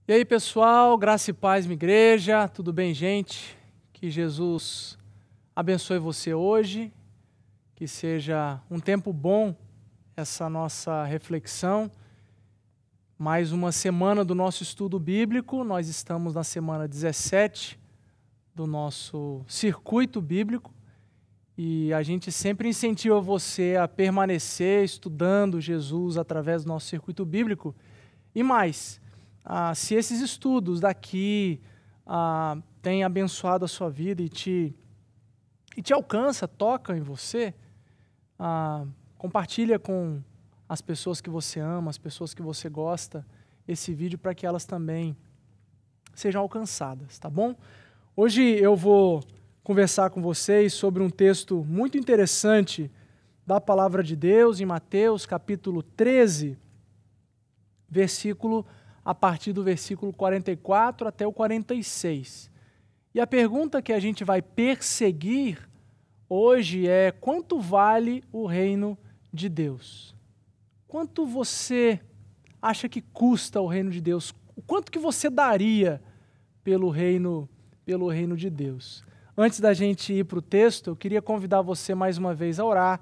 E aí, pessoal, graça e paz, minha igreja, tudo bem, gente? Que Jesus abençoe você hoje, que seja um tempo bom essa nossa reflexão. Mais uma semana do nosso estudo bíblico, nós estamos na semana 17 do nosso circuito bíblico e a gente sempre incentiva você a permanecer estudando Jesus através do nosso circuito bíblico. E mais, se esses estudos daqui têm abençoado a sua vida e te alcança, toca em você, compartilha com as pessoas que você ama, as pessoas que você gosta, esse vídeo para que elas também sejam alcançadas, tá bom? Hoje eu vou conversar com vocês sobre um texto muito interessante da Palavra de Deus, em Mateus, capítulo 13, a partir do versículo 44 até o 46. E a pergunta que a gente vai perseguir hoje é: quanto vale o reino de Deus? Quanto você acha que custa o reino de Deus? O quanto que você daria pelo reino de Deus? Antes da gente ir para o texto, eu queria convidar você mais uma vez a orar,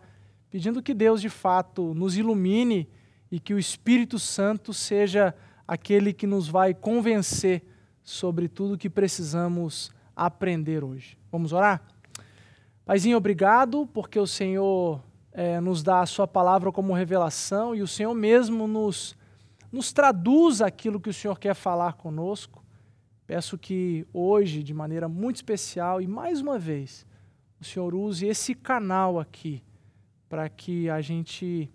pedindo que Deus de fato nos ilumine e que o Espírito Santo seja aquele que nos vai convencer sobre tudo o que precisamos aprender hoje. Vamos orar? Paizinho, obrigado porque o Senhor nos dá a sua palavra como revelação e o Senhor mesmo nos traduz aquilo que o Senhor quer falar conosco. Peço que hoje, de maneira muito especial e mais uma vez, o Senhor use esse canal aqui para que a gente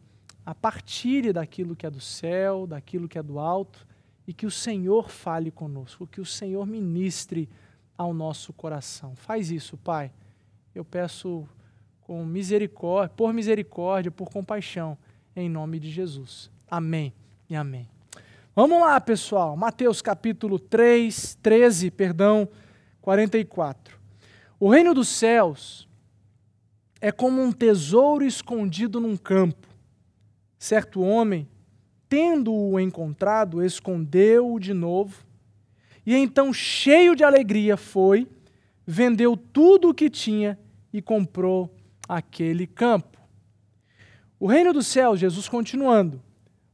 partilhe daquilo que é do céu, daquilo que é do alto e que o Senhor fale conosco, que o Senhor ministre ao nosso coração. Faz isso, Pai. Eu peço com misericórdia, por compaixão, em nome de Jesus. Amém e amém. Vamos lá, pessoal. Mateus capítulo 13, 44. O reino dos céus é como um tesouro escondido num campo. Certo homem, tendo-o encontrado, escondeu-o de novo, e então, cheio de alegria, foi, vendeu tudo o que tinha e comprou aquele campo. O reino dos céus, Jesus continuando,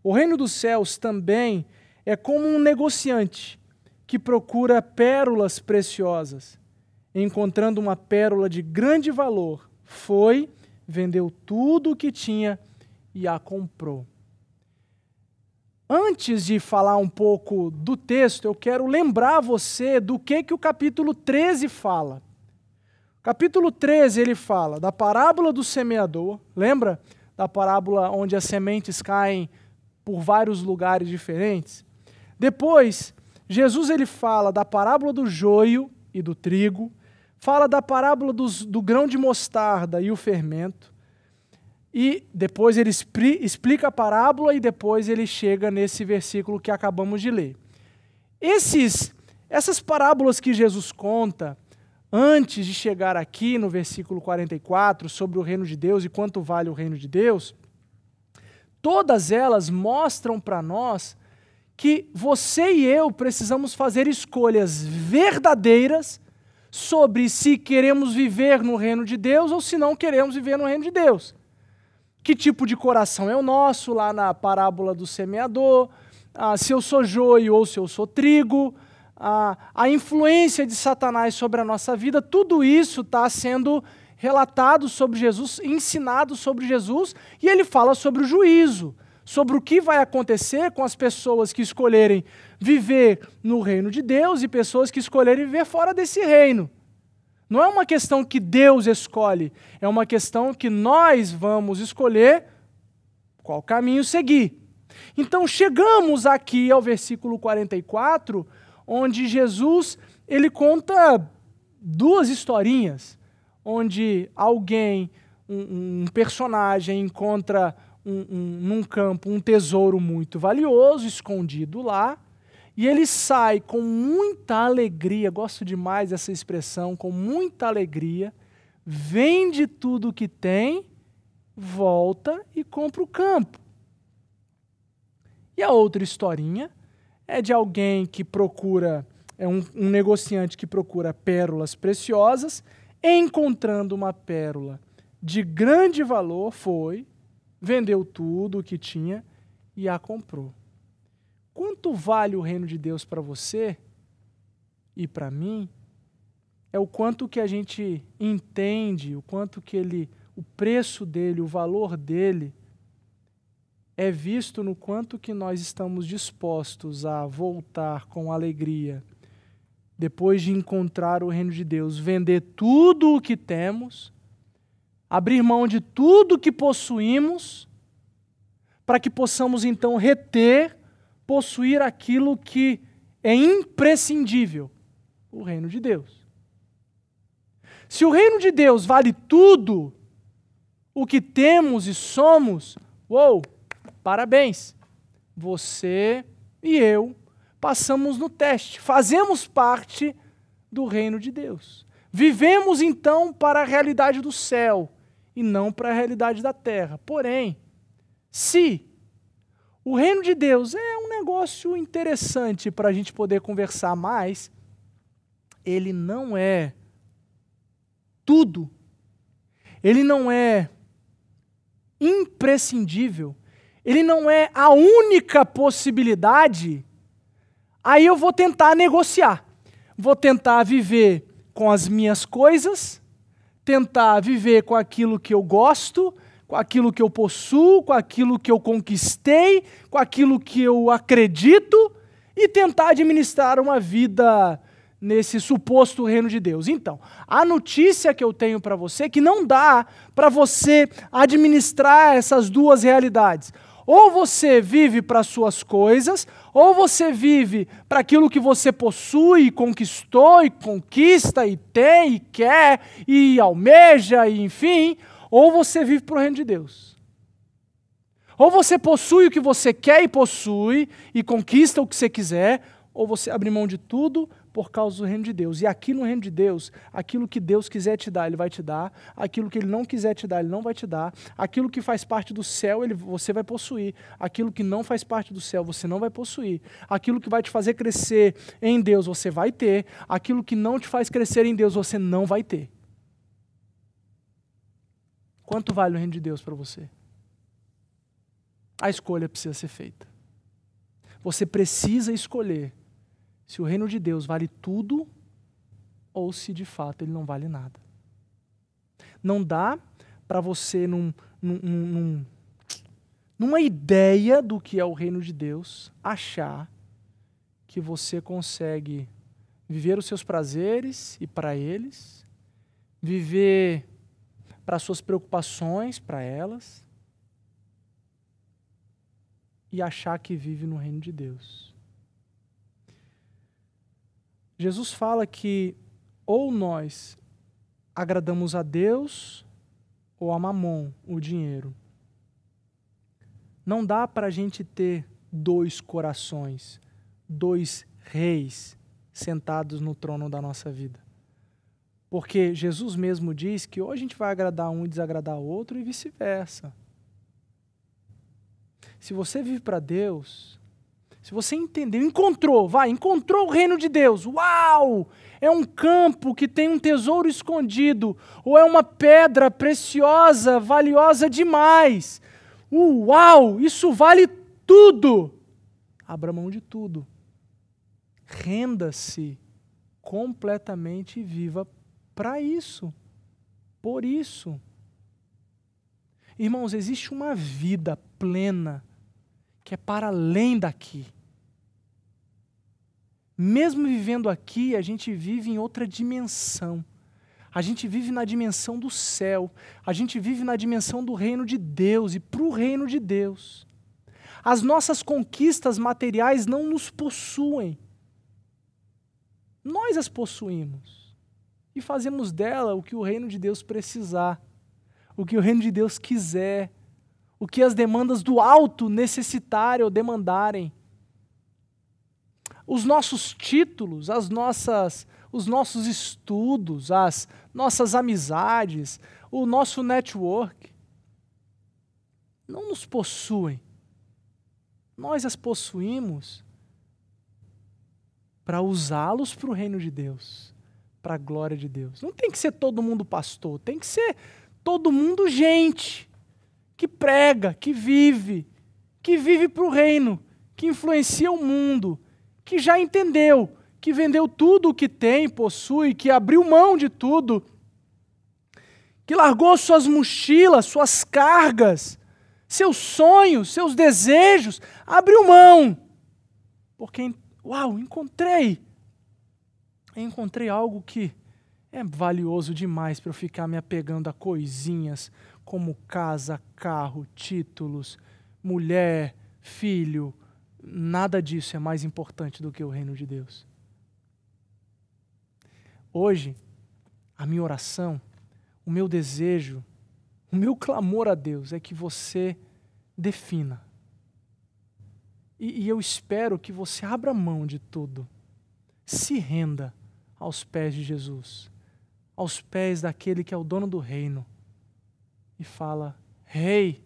o reino dos céus também é como um negociante que procura pérolas preciosas. Encontrando uma pérola de grande valor, foi, vendeu tudo o que tinha e a comprou. Antes de falar um pouco do texto, eu quero lembrar você do que o capítulo 13 fala. O capítulo 13 ele fala da parábola do semeador, lembra? Da parábola onde as sementes caem por vários lugares diferentes. Depois, Jesus ele fala da parábola do joio e do trigo, fala da parábola do grão de mostarda e o fermento, e depois ele explica a parábola e depois ele chega nesse versículo que acabamos de ler. Essas parábolas que Jesus conta, antes de chegar aqui no versículo 44, sobre o reino de Deus e quanto vale o reino de Deus, todas elas mostram para nós que você e eu precisamos fazer escolhas verdadeiras sobre se queremos viver no reino de Deus ou se não queremos viver no reino de Deus. Que tipo de coração é o nosso, lá na parábola do semeador, se eu sou joio ou se eu sou trigo, a influência de Satanás sobre a nossa vida, tudo isso está sendo relatado sobre Jesus, ensinado sobre Jesus, e ele fala sobre o juízo, sobre o que vai acontecer com as pessoas que escolherem viver no reino de Deus e pessoas que escolherem viver fora desse reino. Não é uma questão que Deus escolhe, é uma questão que nós vamos escolher qual caminho seguir. Então chegamos aqui ao versículo 44, onde Jesus ele conta duas historinhas, onde alguém, um personagem encontra num campo um tesouro muito valioso, escondido lá, e ele sai com muita alegria, gosto demais dessa expressão, com muita alegria, vende tudo o que tem, volta e compra o campo. E a outra historinha é de alguém que procura, é um negociante que procura pérolas preciosas, encontrando uma pérola de grande valor, vendeu tudo o que tinha e a comprou. Quanto vale o reino de Deus para você e para mim? É o quanto que a gente entende, o quanto que o preço dele, o valor dele, é visto no quanto que nós estamos dispostos a voltar com alegria, depois de encontrar o reino de Deus, vender tudo o que temos, abrir mão de tudo que possuímos, para que possamos então possuir aquilo que é imprescindível, o reino de Deus. Se o reino de Deus vale tudo o que temos e somos, parabéns! Você e eu passamos no teste, fazemos parte do reino de Deus. Vivemos então para a realidade do céu e não para a realidade da terra. Porém, se o reino de Deus é um negócio interessante para a gente poder conversar mais, ele não é tudo. Ele não é imprescindível. Ele não é a única possibilidade. Aí eu vou tentar negociar. Vou tentar viver com as minhas coisas, tentar viver com aquilo que eu gosto, com aquilo que eu possuo, com aquilo que eu conquistei, com aquilo que eu acredito e tentar administrar uma vida nesse suposto reino de Deus. Então, a notícia que eu tenho para você é que não dá para você administrar essas duas realidades. Ou você vive para as suas coisas, ou você vive para aquilo que você possui, conquistou, e conquista, e tem, e quer, e almeja, e enfim, ou você vive para o reino de Deus. Ou você possui o que você quer e possui, e conquista o que você quiser, ou você abre mão de tudo por causa do reino de Deus. E aqui no reino de Deus, aquilo que Deus quiser te dar, Ele vai te dar. Aquilo que Ele não quiser te dar, Ele não vai te dar. Aquilo que faz parte do céu, você vai possuir. Aquilo que não faz parte do céu, você não vai possuir. Aquilo que vai te fazer crescer em Deus, você vai ter. Aquilo que não te faz crescer em Deus, você não vai ter. Quanto vale o reino de Deus para você? A escolha precisa ser feita. Você precisa escolher se o reino de Deus vale tudo ou se de fato ele não vale nada. Não dá para você, numa ideia do que é o reino de Deus, achar que você consegue viver os seus prazeres e para eles, viver para suas preocupações, para elas, e achar que vive no reino de Deus. Jesus fala que ou nós agradamos a Deus ou a Mamon, o dinheiro. Não dá para a gente ter dois corações, dois reis sentados no trono da nossa vida. Porque Jesus mesmo diz que ou a gente vai agradar um e desagradar outro e vice-versa. Se você vive para Deus, se você entendeu, encontrou o reino de Deus, uau! É um campo que tem um tesouro escondido, ou é uma pedra preciosa, valiosa demais. Uau! Isso vale tudo! Abra mão de tudo. Renda-se completamente e viva para isso, por isso. Irmãos, existe uma vida plena que é para além daqui. Mesmo vivendo aqui, a gente vive em outra dimensão. A gente vive na dimensão do céu. A gente vive na dimensão do reino de Deus e para o reino de Deus. As nossas conquistas materiais não nos possuem. Nós as possuímos. E fazemos dela o que o reino de Deus precisar. O que o reino de Deus quiser. O que as demandas do alto necessitarem ou demandarem. Os nossos títulos, os nossos estudos, as nossas amizades, o nosso network, não nos possuem. Nós as possuímos para usá-los para o reino de Deus, para a glória de Deus. Não tem que ser todo mundo pastor, tem que ser todo mundo gente que prega, que vive para o reino, que influencia o mundo, que já entendeu, que vendeu tudo o que tem, possui, que abriu mão de tudo, que largou suas mochilas, suas cargas, seus sonhos, seus desejos, abriu mão. Porque, encontrei algo que é valioso demais para eu ficar me apegando a coisinhas como casa, carro, títulos, mulher, filho. Nada disso é mais importante do que o reino de Deus. Hoje, a minha oração, o meu desejo, o meu clamor a Deus é que você defina. E eu espero que você abra mão de tudo, se renda aos pés de Jesus, aos pés daquele que é o dono do reino, e fala: Rei,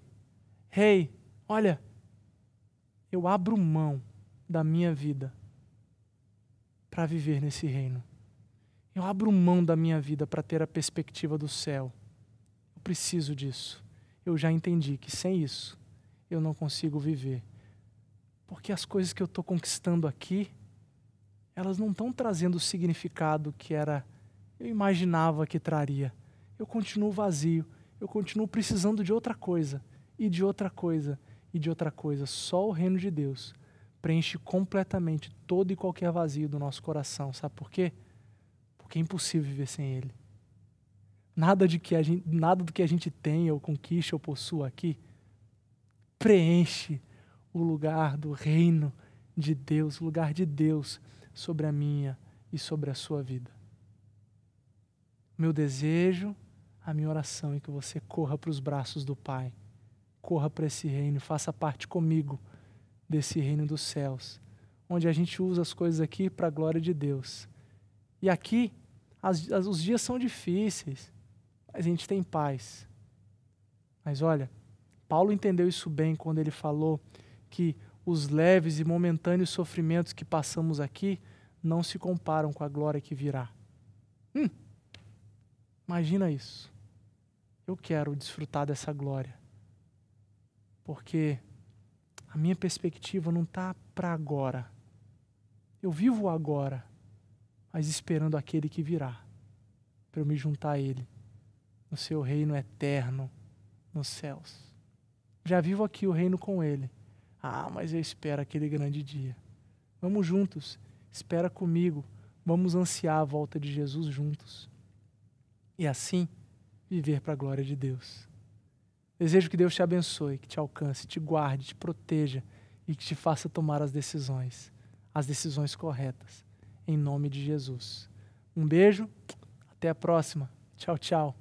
olha, eu abro mão da minha vida para viver nesse reino. Eu abro mão da minha vida para ter a perspectiva do céu. Eu preciso disso. Eu já entendi que sem isso eu não consigo viver. Porque as coisas que eu estou conquistando aqui, elas não estão trazendo o significado que eu imaginava que traria. Eu continuo vazio. Eu continuo precisando de outra coisa, e de outra coisa, e de outra coisa. Só o reino de Deus preenche completamente todo e qualquer vazio do nosso coração. Sabe por quê? Porque é impossível viver sem Ele. Nada do que a gente tem, ou conquista, ou possua aqui, preenche o lugar do reino de Deus, o lugar de Deus sobre a minha e sobre a sua vida. Meu desejo, a minha oração é que você corra para os braços do Pai, corra para esse reino e faça parte comigo desse reino dos céus, onde a gente usa as coisas aqui para a glória de Deus. E aqui, os dias são difíceis, mas a gente tem paz. Mas olha, Paulo entendeu isso bem quando ele falou que os leves e momentâneos sofrimentos que passamos aqui não se comparam com a glória que virá. Imagina isso. Eu quero desfrutar dessa glória, porque a minha perspectiva não está para agora. Eu vivo agora, mas esperando aquele que virá, para eu me juntar a Ele, no seu reino eterno, nos céus. Já vivo aqui o reino com Ele. Mas eu espero aquele grande dia. Vamos juntos, espera comigo, vamos ansiar a volta de Jesus juntos. E assim, viver para a glória de Deus. Desejo que Deus te abençoe, que te alcance, te guarde, te proteja e que te faça tomar as decisões corretas. Em nome de Jesus. Um beijo, até a próxima. Tchau, tchau.